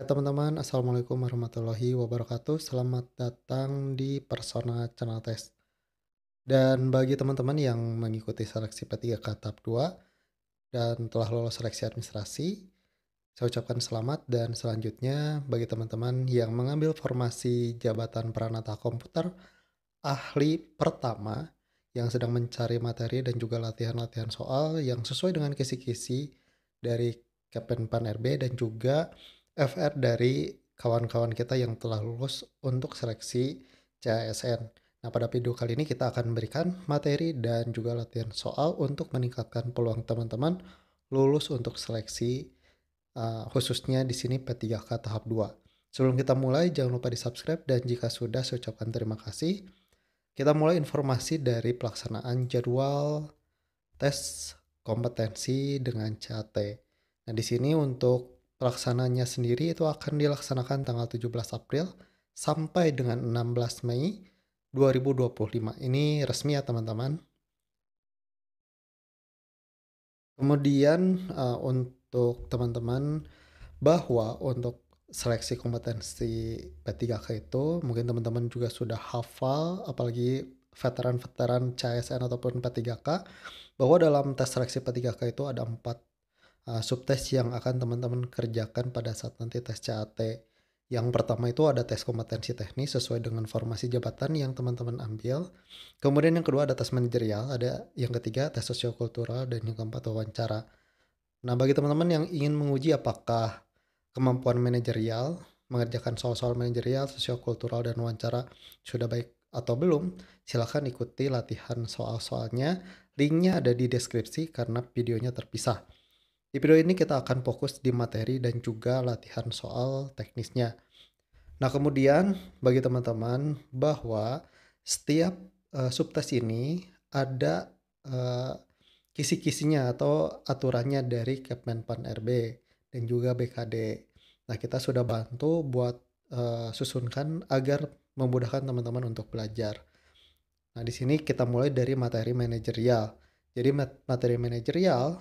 Ya teman-teman, Assalamualaikum warahmatullahi wabarakatuh. Selamat datang di Persona Channel Test. Dan bagi teman-teman yang mengikuti seleksi P3K tahap 2 dan telah lolos seleksi administrasi, saya ucapkan selamat dan selanjutnya bagi teman-teman yang mengambil formasi jabatan peranata komputer ahli pertama yang sedang mencari materi dan juga latihan-latihan soal yang sesuai dengan kisi-kisi dari Kemenpan RB dan juga FR dari kawan-kawan kita yang telah lulus untuk seleksi CASN. Nah, pada video kali ini kita akan memberikan materi dan juga latihan soal untuk meningkatkan peluang teman-teman lulus untuk seleksi khususnya di sini P3K tahap 2. Sebelum kita mulai, jangan lupa di-subscribe dan jika sudah, saya ucapkan terima kasih. Kita mulai informasi dari pelaksanaan jadwal tes kompetensi dengan CAT. Nah, di sini untuk pelaksananya sendiri itu akan dilaksanakan tanggal 17 April sampai dengan 16 Mei 2025. Ini resmi ya teman-teman. Kemudian untuk teman-teman bahwa untuk seleksi kompetensi P3K itu mungkin teman-teman juga sudah hafal, apalagi veteran-veteran CSN ataupun P3K, bahwa dalam tes seleksi P3K itu ada 4 subtes yang akan teman-teman kerjakan pada saat nanti tes CAT. Yang pertama itu ada tes kompetensi teknis sesuai dengan formasi jabatan yang teman-teman ambil. Kemudian yang kedua ada tes manajerial, ada yang ketiga tes sosiokultural, dan yang keempat wawancara. Nah, bagi teman-teman yang ingin menguji apakah kemampuan manajerial, mengerjakan soal-soal manajerial, sosiokultural, dan wawancara sudah baik atau belum, silakan ikuti latihan soal-soalnya. Linknya ada di deskripsi karena videonya terpisah. Di video ini kita akan fokus di materi dan juga latihan soal teknisnya. Nah, kemudian bagi teman-teman bahwa setiap subtes ini ada eh, kisi-kisinya atau aturannya dari Kemenpan RB dan juga BKD. Nah, kita sudah bantu buat susunkan agar memudahkan teman-teman untuk belajar. Nah, di sini kita mulai dari materi manajerial. Jadi materi manajerial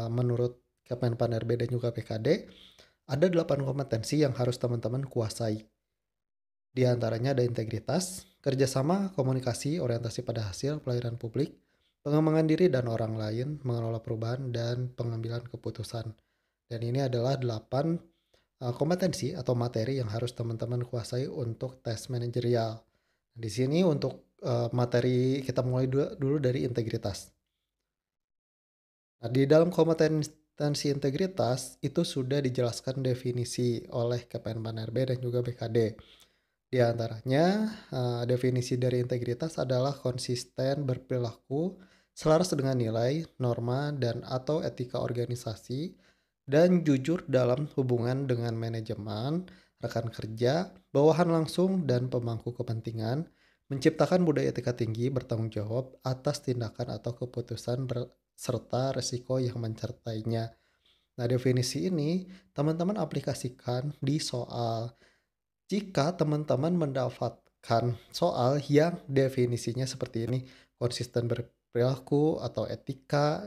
menurut Kemenpan RB dan juga BKD ada 8 kompetensi yang harus teman-teman kuasai. Di antaranya ada integritas, kerjasama, komunikasi, orientasi pada hasil, pelayanan publik, pengembangan diri dan orang lain, mengelola perubahan, dan pengambilan keputusan. Dan ini adalah 8 kompetensi atau materi yang harus teman-teman kuasai untuk tes manajerial. Di sini untuk materi kita mulai dulu dari integritas. Nah, di dalam kompetensi integritas itu sudah dijelaskan definisi oleh Kemenpan RB dan juga BKD. Di antaranya, definisi dari integritas adalah konsisten berperilaku selaras dengan nilai, norma, dan atau etika organisasi, dan jujur dalam hubungan dengan manajemen, rekan kerja, bawahan langsung, dan pemangku kepentingan, menciptakan budaya etika tinggi bertanggung jawab atas tindakan atau keputusan serta resiko yang menyertainya. Nah, definisi ini teman-teman aplikasikan di soal. Jika teman-teman mendapatkan soal yang definisinya seperti ini, konsisten berperilaku atau etika,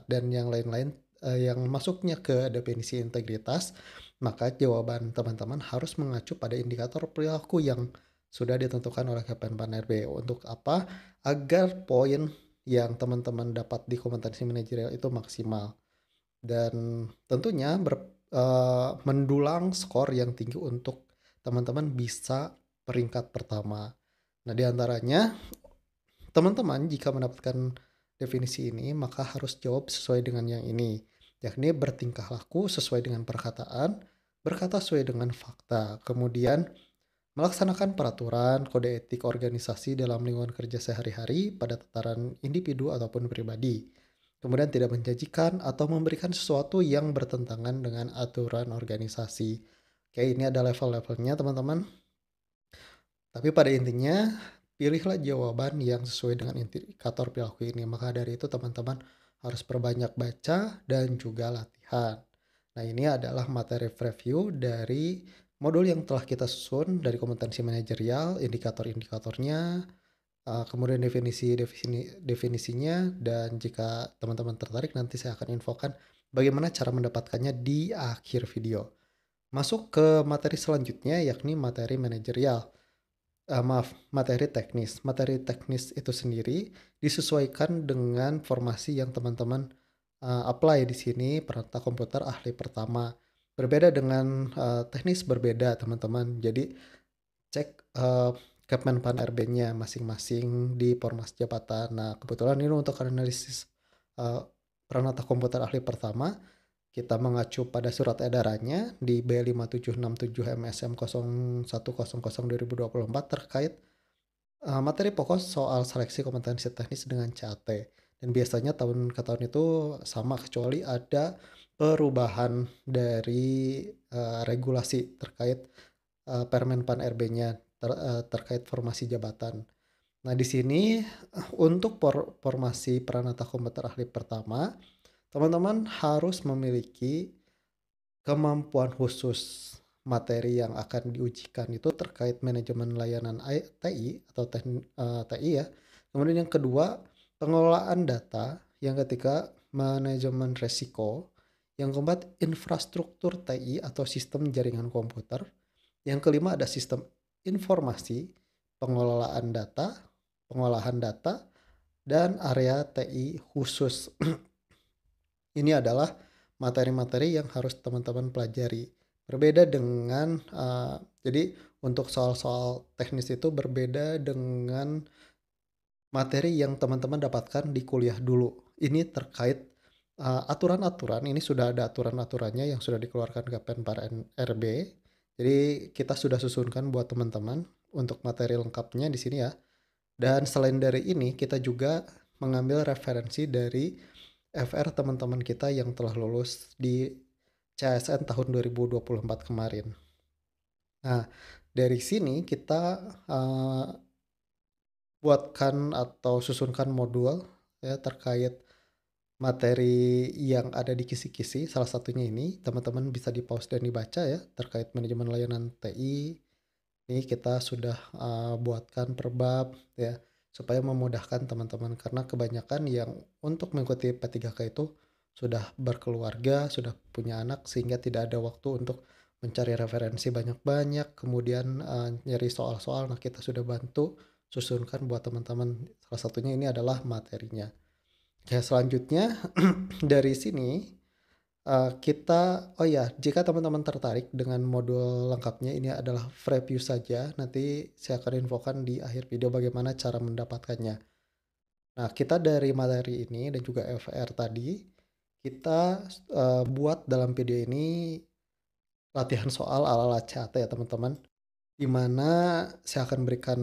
dan yang lain-lain yang masuknya ke definisi integritas, maka jawaban teman-teman harus mengacu pada indikator perilaku yang sudah ditentukan oleh Kemenpan RB. Untuk apa? Agar poin yang teman-teman dapat di kompetensi manajerial itu maksimal. Dan tentunya mendulang skor yang tinggi untuk teman-teman bisa peringkat pertama. Nah, di antaranya teman-teman jika mendapatkan definisi ini maka harus jawab sesuai dengan yang ini, yakni bertingkah laku sesuai dengan perkataan, berkata sesuai dengan fakta, kemudian melaksanakan peraturan kode etik organisasi dalam lingkungan kerja sehari-hari pada tataran individu ataupun pribadi. Kemudian tidak menjanjikan atau memberikan sesuatu yang bertentangan dengan aturan organisasi. Oke, ini ada level-levelnya teman-teman. Tapi pada intinya, pilihlah jawaban yang sesuai dengan indikator perilaku ini. Maka dari itu teman-teman harus perbanyak baca dan juga latihan. Nah, ini adalah materi preview dari modul yang telah kita susun dari kompetensi manajerial, indikator-indikatornya, kemudian definisinya, dan jika teman-teman tertarik nanti saya akan infokan bagaimana cara mendapatkannya di akhir video. Masuk ke materi selanjutnya yakni materi manajerial. Maaf, materi teknis. Materi teknis itu sendiri disesuaikan dengan formasi yang teman-teman, apply di sini perangkat komputer ahli pertama. Berbeda dengan, teknis berbeda teman-teman. Jadi cek, Kemenpan RB-nya masing-masing di Formas Jabatan. Nah, kebetulan ini untuk analisis, eee, Pranata Komputer Ahli Pertama, kita mengacu pada surat edarannya di B5767 MSM 0100/2024 terkait, materi pokok soal seleksi kompetensi teknis dengan CAT. Dan biasanya tahun ke tahun itu sama kecuali ada perubahan dari, regulasi terkait Permen Pan RB-nya terkait formasi jabatan. Nah, di sini untuk formasi Pranata Komputer Ahli Pertama, teman-teman harus memiliki kemampuan khusus. Materi yang akan diujikan itu terkait manajemen layanan TI atau TI ya. Kemudian yang kedua, pengelolaan data. Yang ketiga, manajemen resiko. Yang keempat, infrastruktur TI atau sistem jaringan komputer. Yang kelima ada sistem informasi, pengelolaan data, pengolahan data, dan area TI khusus. Ini adalah materi-materi yang harus teman-teman pelajari. Berbeda dengan, jadi untuk soal-soal teknis itu berbeda dengan materi yang teman-teman dapatkan di kuliah dulu. Ini terkait, aturan-aturan, ini sudah ada aturan-aturannya yang sudah dikeluarkan Kemenpan RB. Jadi kita sudah susunkan buat teman-teman untuk materi lengkapnya di sini ya. Dan selain dari ini, kita juga mengambil referensi dari FR teman-teman kita yang telah lulus di CSN tahun 2024 kemarin. Nah, dari sini kita, eee, buatkan atau susunkan modul ya terkait materi yang ada di kisi-kisi, salah satunya ini teman-teman bisa di-pause dan dibaca ya terkait manajemen layanan TI. Ini kita sudah, buatkan per bab ya, supaya memudahkan teman-teman karena kebanyakan yang untuk mengikuti P3K itu sudah berkeluarga, sudah punya anak sehingga tidak ada waktu untuk mencari referensi banyak-banyak, kemudian, nyari soal-soal. Nah, kita sudah bantu susunkan buat teman-teman, salah satunya ini adalah materinya. Ya selanjutnya dari sini, kita oh ya, jika teman-teman tertarik dengan modul lengkapnya ini adalah preview saja, nanti saya akan infokan di akhir video bagaimana cara mendapatkannya. Nah, kita dari materi ini dan juga FR tadi, kita, buat dalam video ini latihan soal ala-ala CAT ya teman-teman, di mana saya akan berikan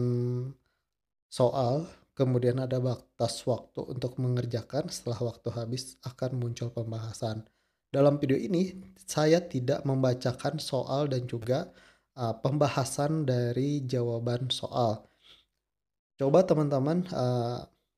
soal, kemudian ada batas waktu untuk mengerjakan, setelah waktu habis akan muncul pembahasan. Dalam video ini, saya tidak membacakan soal dan juga pembahasan dari jawaban soal. Coba teman-teman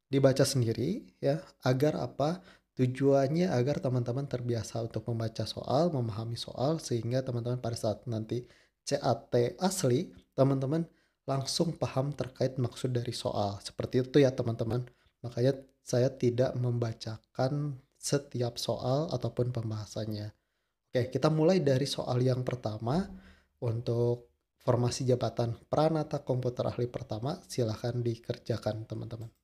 dibaca sendiri ya, agar apa? Tujuannya agar teman-teman terbiasa untuk membaca soal, memahami soal, sehingga teman-teman pada saat nanti CAT asli, teman-teman langsung paham terkait maksud dari soal. Seperti itu ya teman-teman. Makanya saya tidak membacakan setiap soal ataupun pembahasannya. Oke, kita mulai dari soal yang pertama. Untuk formasi jabatan Pranata Komputer Ahli Pertama, silahkan dikerjakan teman-teman.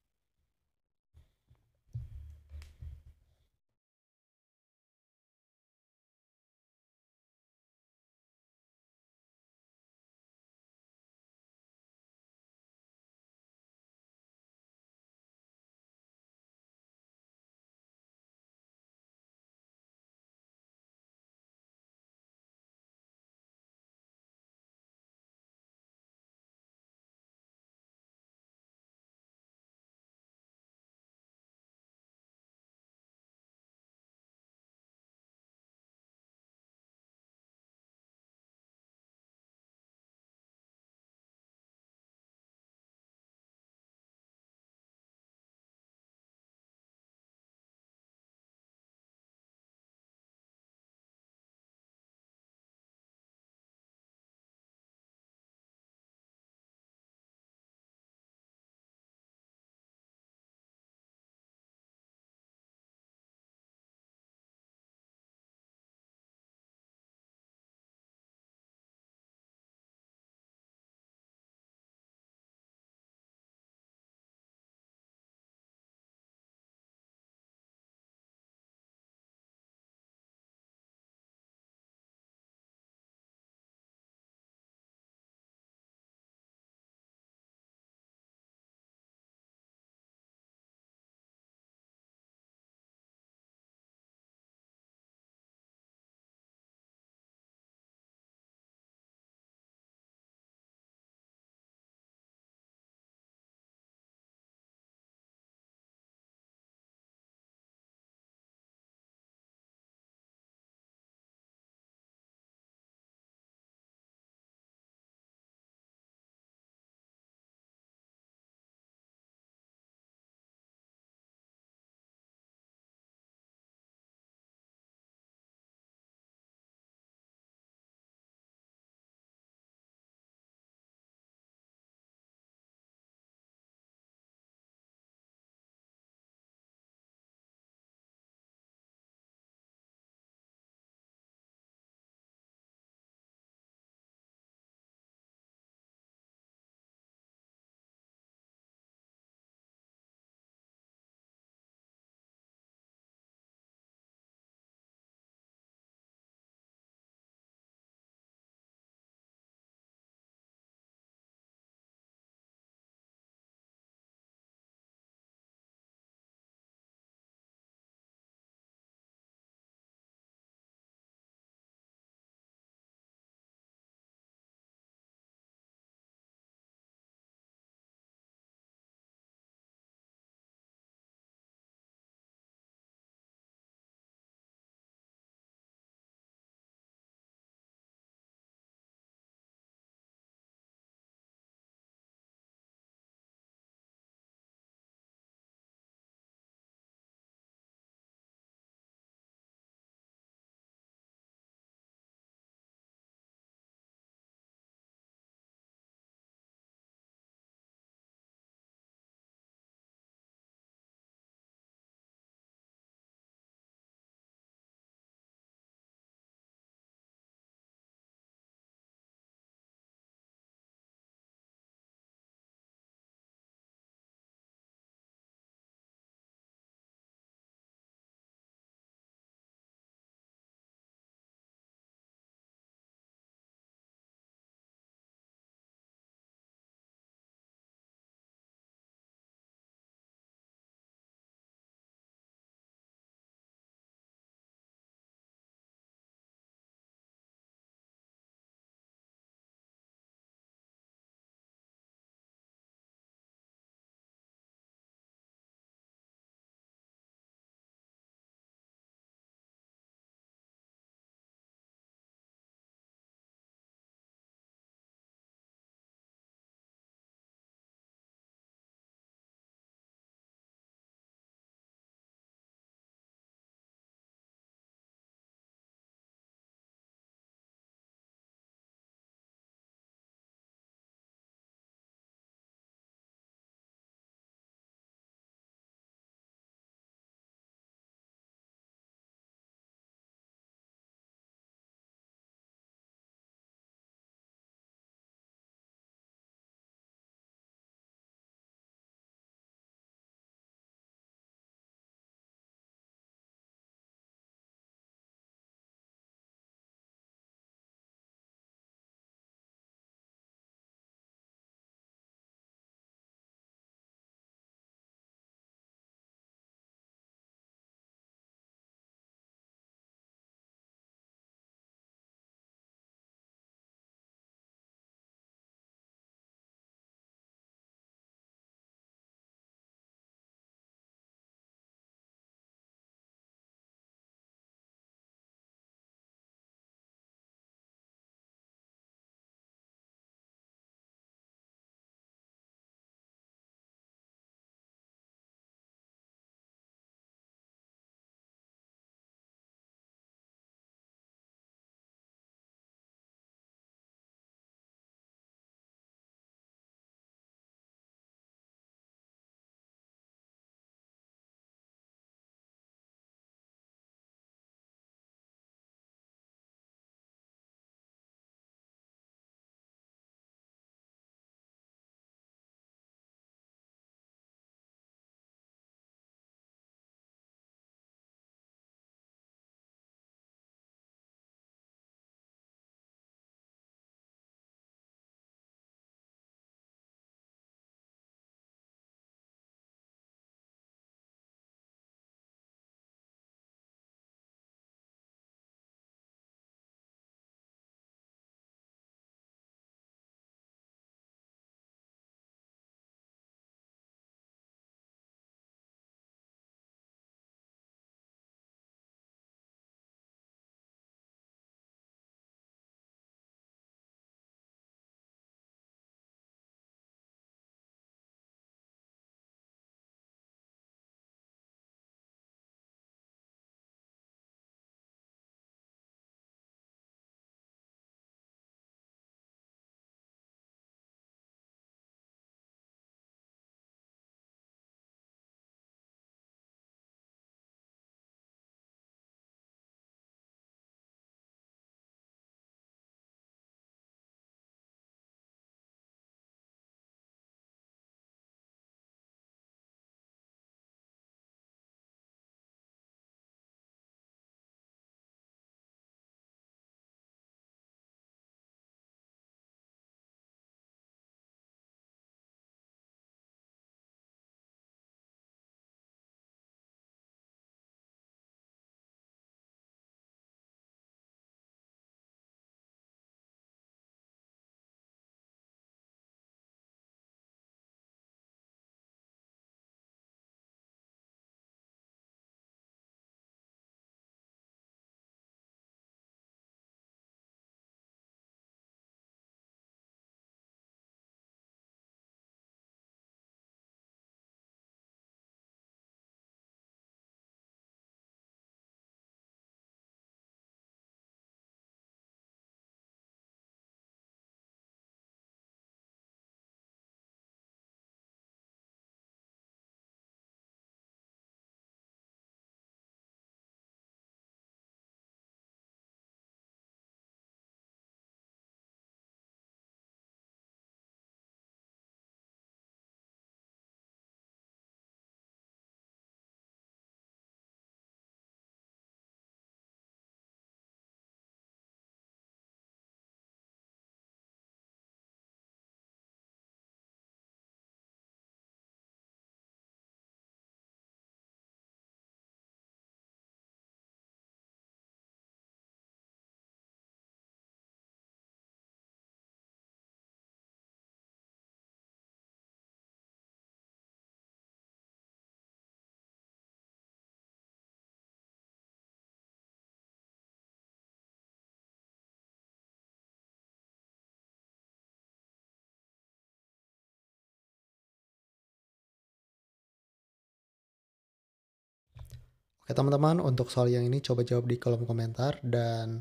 Oke teman-teman, untuk soal yang ini coba jawab di kolom komentar dan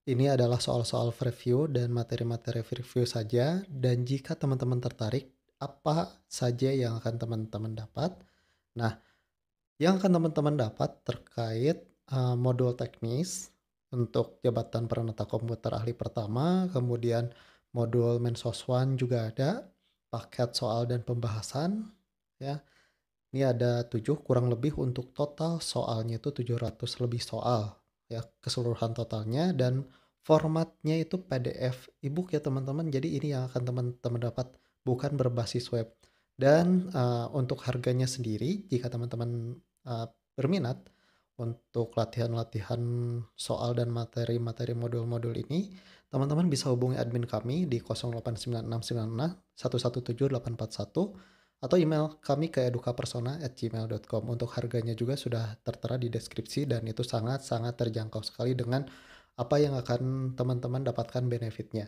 ini adalah soal-soal review dan materi-materi review saja dan jika teman-teman tertarik, apa saja yang akan teman-teman dapat? Nah, yang akan teman-teman dapat terkait, modul teknis untuk jabatan peranata komputer ahli pertama, kemudian modul Mensos One juga ada, paket soal dan pembahasan, ya. Ini ada 7 kurang lebih untuk total soalnya itu 700 lebih soal, ya, keseluruhan totalnya dan formatnya itu PDF e-book ya teman-teman. Jadi ini yang akan teman-teman dapat, bukan berbasis web. Dan, untuk harganya sendiri jika teman-teman, berminat untuk latihan-latihan soal dan materi-materi modul-modul ini, teman-teman bisa hubungi admin kami di 089696117841 atau email kami ke edukapersona@gmail.com. Untuk harganya juga sudah tertera di deskripsi dan itu sangat-sangat terjangkau sekali dengan apa yang akan teman-teman dapatkan benefitnya.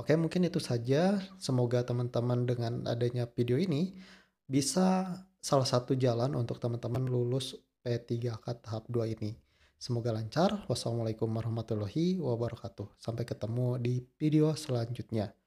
Oke, mungkin itu saja. Semoga teman-teman dengan adanya video ini bisa salah satu jalan untuk teman-teman lulus P3K tahap 2 ini. Semoga lancar. Wassalamualaikum warahmatullahi wabarakatuh. Sampai ketemu di video selanjutnya.